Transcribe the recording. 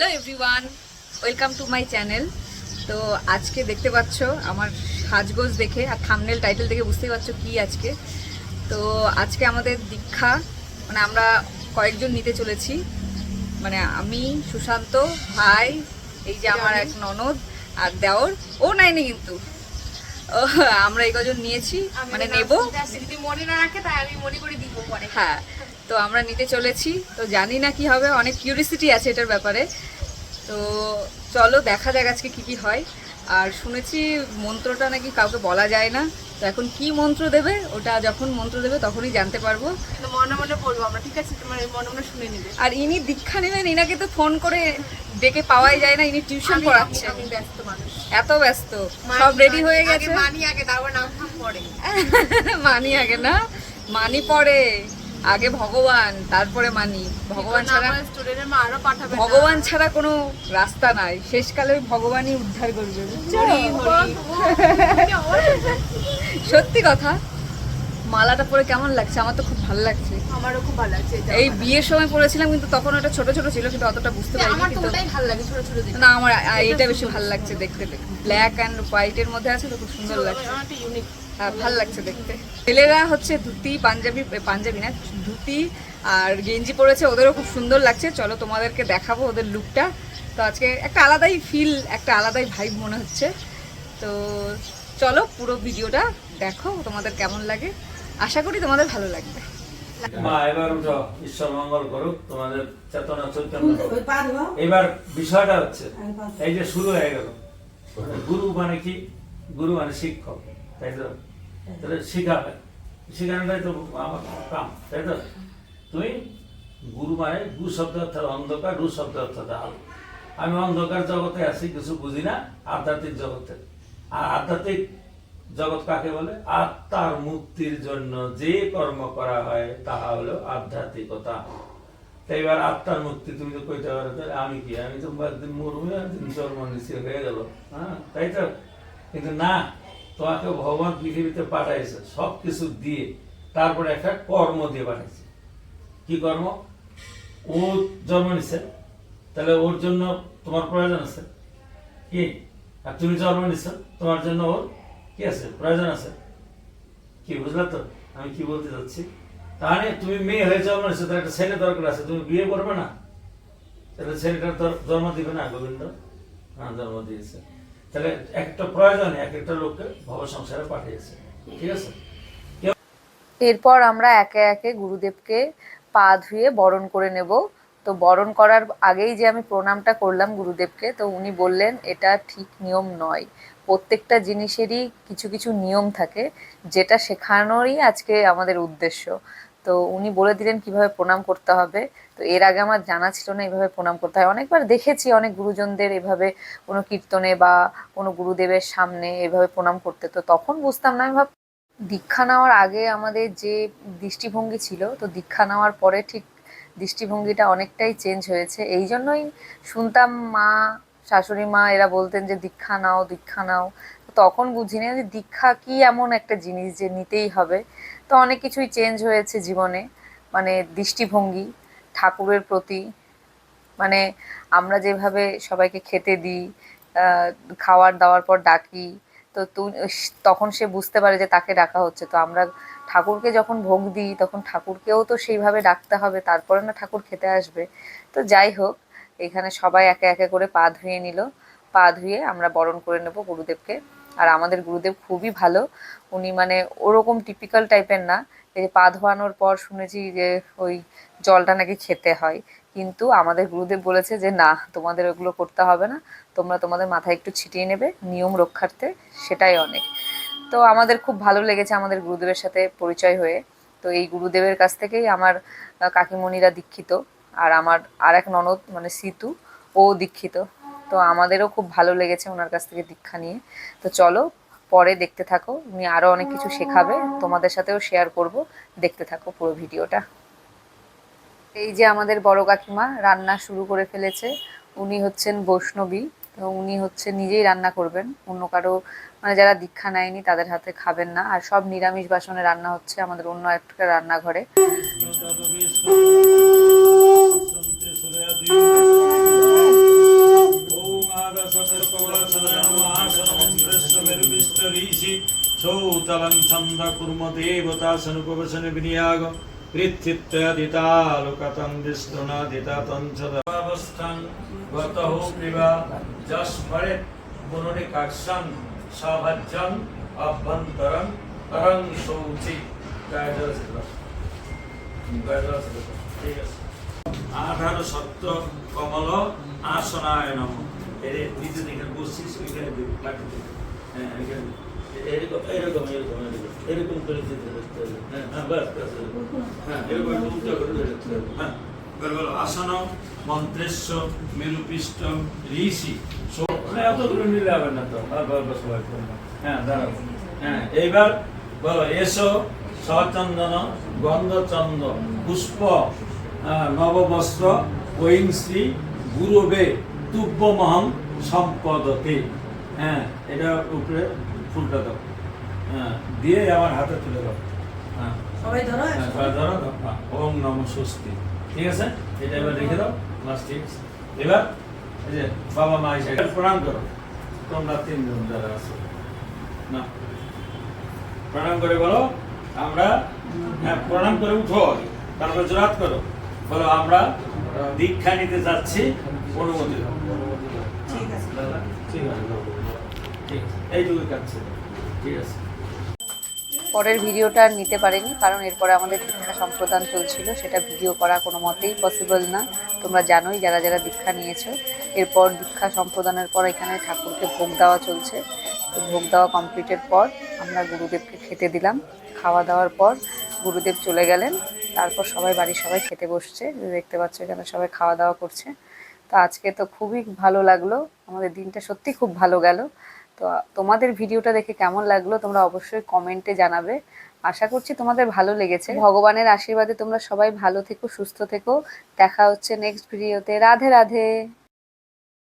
Hello everyone, welcome to my channel. তো আজকে দেখতে পাচ্ছ আমার সাজগোজ দেখে আর থাম্বনেল টাইটেল দেখে বুঝতেই পারছো কি আজকে। তো আজকে আমাদের দীক্ষা, মানে আমরা কয়েকজন নিতে চলেছি, মানে আমি, সুশান্ত ভাই, এই যে আমার এক ননদ আর দেওর, ও নাইনি কিন্তু আমরা এই কজন নিয়েছি, মানে নেব। মনে না রাখে তাই আমি মনে করে দিব পরে। হ্যাঁ, তো আমরা নিতে চলেছি, তো জানি না কি হবে, অনেক কিউরিসিটি আছে এটার ব্যাপারে। তো চলো দেখা যাক আজকে কি কি হয়। আর শুনেছি মন্ত্রটা নাকি কাউকে বলা যায় না, তো এখন কি মন্ত্র দেবে ওটা যখন মন্ত্র দেবে তখনই জানতে পারবো। কিন্তু মনে মনে বলবো আমরা, ঠিক আছে? তোমার মনে মনে শুনে নিবে। আর ইনি দীক্ষা নেবেন, ইনাকে তো ফোন করে ডেকে পাওয়াই যায় না, ইনি টিউশন পড়াচ্ছে। আমি ব্যস্ত মানুষ, এত ব্যস্ত, সব রেডি হয়ে গেছে। মানি আগে, তারপর নাম ফাম পড়ে। মানি আগে না, মানি পরে, আগে ভগবান তারপরে মানি। ভগবান ছাড়া, স্টুডেন্টের মা আরো পাঠাবে। ভগবান ছাড়া কোনো রাস্তা নাই, শেষকালে ওই ভগবানই উদ্ধার করবে, বুঝছো? সত্যি কথা। মালাটা পরে কেমন লাগছে? আমার তো খুব ভালো লাগছে। আমারও খুব ভালো লাগছে। এই বিয়ের সময় পরেছিলাম, কিন্তু তখন ওটা ছোট ছোট ছিল, কিন্তু অতটা বুঝতে পারিনি। আমার তো কিন্তু ওটাই ভালো লাগে, ছোট ছোট দেখতে। না, আমার এটা বেশি ভালো লাগছে দেখতে। ব্ল্যাক অ্যান্ড হোয়াইটের মধ্যে আছে তো, খুব সুন্দর লাগছে। একটা ইউনিক, হ্যাঁ, ভালো লাগছে দেখতে। ছেলেরা হচ্ছে ধুতি, পাঞ্জাবি না, ধুতি আর গেঞ্জি পরেছে, ওদেরও খুব সুন্দর লাগছে। চলো তোমাদেরকে দেখাবো ওদের লুকটা। তো আজকে একটা আলাদাই ফিল, একটা আলাদাই ভাইব মনে হচ্ছে। তো চলো পুরো ভিডিওটা দেখো, তোমাদের কেমন লাগে। আশা করি তোমাদের ভালো লাগবে। মা এবার উঠো, ঈশ্বর মঙ্গল করুক, তোমাদের চেতনা চৈতন্য। এবার বিষয়টা হচ্ছে এই যে শুরু হয়ে গেল, গুরু মানে কি? গুরু মানে শিক্ষক, তাই তো? তাহলে শিখাবে, শিখানোটাই তো আমার কাম, তাই তো? তুমি গুরু মানে গু শব্দ অর্থাৎ অন্ধকার, রু শব্দ অর্থাৎ আলো। আমি অন্ধকার জগতে আছি, কিছু বুঝি না, আধ্যাত্মিক জগতে। আর আধ্যাত্মিক জগৎ কাকে বলে? আত্মার মুক্তির জন্য যে কর্ম করা হয় তাহা হলো আধ্যাত্মিকতা। তাই এবার আত্মার মুক্তি তুমি তো কইতে পারো, আমি কি, আমি তো একদিন মরবো, একদিন জন্ম নিচে হয়ে গেল, হ্যাঁ, তাই তো? কিন্তু না, তোমাকে ভগবান পৃথিবীতে পাঠাইছে সব কিছু দিয়ে, তারপরে একটা কর্ম দিয়ে পাঠাইছে। কি কর্ম? ও জন্ম নিছে, তাহলে ওর জন্য তোমার প্রয়োজন আছে কি? আর তুমি জন্ম নিচ্ছ, তোমার জন্য ওর কি আছে? প্রয়োজন আছে কি? বুঝলা তো আমি কি বলতে চাচ্ছি? তাহলে তুমি মেয়ে হয়ে জন্ম নিচ্ছ, তার একটা ছেলে দরকার আছে, তুমি বিয়ে করবে না, তাহলে ছেলেটার জন্ম দিবে না গোবিন্দ? হ্যাঁ, জন্ম দিয়েছে। তাহলে একটা প্রয়োজনে এক একটা লোককে ভব সংসারে পাঠিয়েছে, ঠিক আছে? এরপর আমরা একে একে গুরুদেবকে পা ধুয়ে বরণ করে নেব। তো বরণ করার আগেই যে আমি প্রণামটা করলাম গুরুদেবকে, তো উনি বললেন এটা ঠিক নিয়ম নয়, প্রত্যেকটা জিনিসেরই কিছু কিছু নিয়ম থাকে, যেটা শেখানোরই আজকে আমাদের উদ্দেশ্য। তো উনি বলে দিলেন কিভাবে প্রণাম করতে হবে। তো এর আগে আমার জানা ছিল না এইভাবে প্রণাম করতে হয়। অনেকবার দেখেছি অনেক গুরুজনদের এভাবে কোনো কীর্তনে বা কোনো গুরুদেবের সামনে এভাবে প্রণাম করতে, তো তখন বুঝতাম না। আমি দীক্ষা নেওয়ার আগে আমাদের যে দৃষ্টিভঙ্গি ছিল, তো দীক্ষা নেওয়ার পরে ঠিক দৃষ্টিভঙ্গিটা অনেকটাই চেঞ্জ হয়েছে। এই জন্যই শুনতাম মা, শাশুড়ি মা এরা বলতেন যে দীক্ষা নাও, দীক্ষা নাও। তখন বুঝিনি যে দীক্ষা কি এমন একটা জিনিস যে নিতেই হবে। তো অনেক কিছুই চেঞ্জ হয়েছে জীবনে, মানে দৃষ্টিভঙ্গি ঠাকুরের প্রতি, মানে আমরা যেভাবে সবাইকে খেতে দিই, খাওয়ার দাওয়ার পর ডাকি, তো তখন সে বুঝতে পারে যে তাকে ডাকা হচ্ছে। তো আমরা ঠাকুরকে যখন ভোগ দিই তখন ঠাকুরকেও তো সেইভাবে ডাকতে হবে, তারপরে না ঠাকুর খেতে আসবে। তো যাই হোক, এখানে সবাই একে একে করে পা ধুয়ে নিল। পা ধুয়ে আমরা বরণ করে নেব গুরুদেবকে। আর আমাদের গুরুদেব খুবই ভালো, উনি মানে ওরকম টিপিক্যাল টাইপের না। এই যে পা ধোয়ানোর পর শুনেছি যে ওই জলটা নাকি খেতে হয়, কিন্তু আমাদের গুরুদেব বলেছে যে না, তোমাদের ওগুলো করতে হবে না, তোমরা তোমাদের মাথায় একটু ছিটিয়ে নেবে নিয়ম রক্ষার্থে, সেটাই অনেক। তো আমাদের খুব ভালো লেগেছে আমাদের গুরুদেবের সাথে পরিচয় হয়ে। তো এই গুরুদেবের কাছ থেকেই আমার কাকিমণিরা দীক্ষিত, আর আমার আর এক ননদ মানে সিতু, ও দীক্ষিত। তো আমাদেরও খুব ভালো লেগেছে ওনার কাছ থেকে দীক্ষা নিয়ে। তো চলো পরে দেখতে থাকো, উনি আরও অনেক কিছু শেখাবে, তোমাদের সাথেও শেয়ার করব, দেখতে থাকো পুরো ভিডিওটা। এই যে আমাদের বড় কাকিমা রান্না শুরু করে ফেলেছে। উনি হচ্ছেন বৈষ্ণবী, তো উনি হচ্ছে নিজেই রান্না করবেন, অন্য কারো মানে যারা দীক্ষা নেয়নি তাদের হাতে খাবেন না। আর সব নিরামিষ বাসনে রান্না হচ্ছে আমাদের অন্য একটা রান্নাঘরে। সৌতলং ছন্দ কুর্ম দেবতাসনুপবসন বিনিয়োগ পৃথিত্যদিতালোকতং বিষ্ণুনাদিতাতং ছদাবস্থাং গতঃ প্রিবা যস্মরে গুণনিকাক্ষং সভাজ্যং অভ্যন্তরং তরং শৌচি ঠিক আছে। আধার সত্য কমল আসনায় নম। এর নিচে দিকে বসছিস ওইখানে লাঠি দিবি। হ্যাঁ এখানে এরকম এরকম এরকম এরকম এরকম করে দিতে হবে। হ্যাঁ হ্যাঁ বাস বাস হ্যাঁ এরকম উল্টা করে দিতে হবে। হ্যাঁ বলো আসন মন্ত্রেশ্ব মেরুপৃষ্ঠ ঋষি এত করে নিলে হবে না তো। হ্যাঁ দাঁড়াও। হ্যাঁ এইবার বলো এসো সচন্দন গন্ধচন্দ পুষ্প নববস্ত্র ঐংশ্রী গুরুবে তুব্যমহং সম্পদতে। হ্যাঁ এটা উপরে ফুলটা দাও। হ্যাঁ দিয়ে আমার হাতে তুলে দাও। হ্যাঁ সবাই ধরো হ্যাঁ সবাই ধরো দাও। ওম নমঃ স্বস্তি। ঠিক আছে এটা এবার রেখে দাও। বাস ঠিক আছে। এবার এই যে বাবা মা এসে প্রণাম করো। তোমরা তিনজন যারা আছো না প্রণাম করে বলো আমরা হ্যাঁ প্রণাম করে উঠো তারপর জোরাত করো বলো আমরা দীক্ষা নিতে যাচ্ছি অনুমতি দাও। ঠিক আছে দাদা ঠিক আছে ঠিক আছে এইটুকু কাটছে ঠিক আছে। পরের ভিডিওটা আর নিতে পারিনি কারণ এরপরে আমাদের দীক্ষা সম্প্রদান চলছিল, সেটা ভিডিও করা কোনো মতেই পসিবল না। তোমরা জানোই যারা যারা দীক্ষা নিয়েছো। এরপর দীক্ষা সম্প্রদানের পর এখানে ঠাকুরকে ভোগ দেওয়া চলছে। তো ভোগ দেওয়া কমপ্লিটের পর আমরা গুরুদেবকে খেতে দিলাম। খাওয়া দাওয়ার পর গুরুদেব চলে গেলেন। তারপর সবাই বাড়ির সবাই খেতে বসছে, দেখতে পাচ্ছ এখানে সবাই খাওয়া দাওয়া করছে। তো আজকে তো খুবই ভালো লাগলো, আমাদের দিনটা সত্যি খুব ভালো গেল। তো তোমাদের ভিডিওটা দেখে কেমন লাগলো তোমরা অবশ্যই কমেন্টে জানাবে। আশা করছি তোমাদের ভালো লেগেছে। ভগবানের আশীর্বাদে তোমরা সবাই ভালো থেকো, সুস্থ থেকো। দেখা হচ্ছে নেক্সট ভিডিওতে। রাধে রাধে।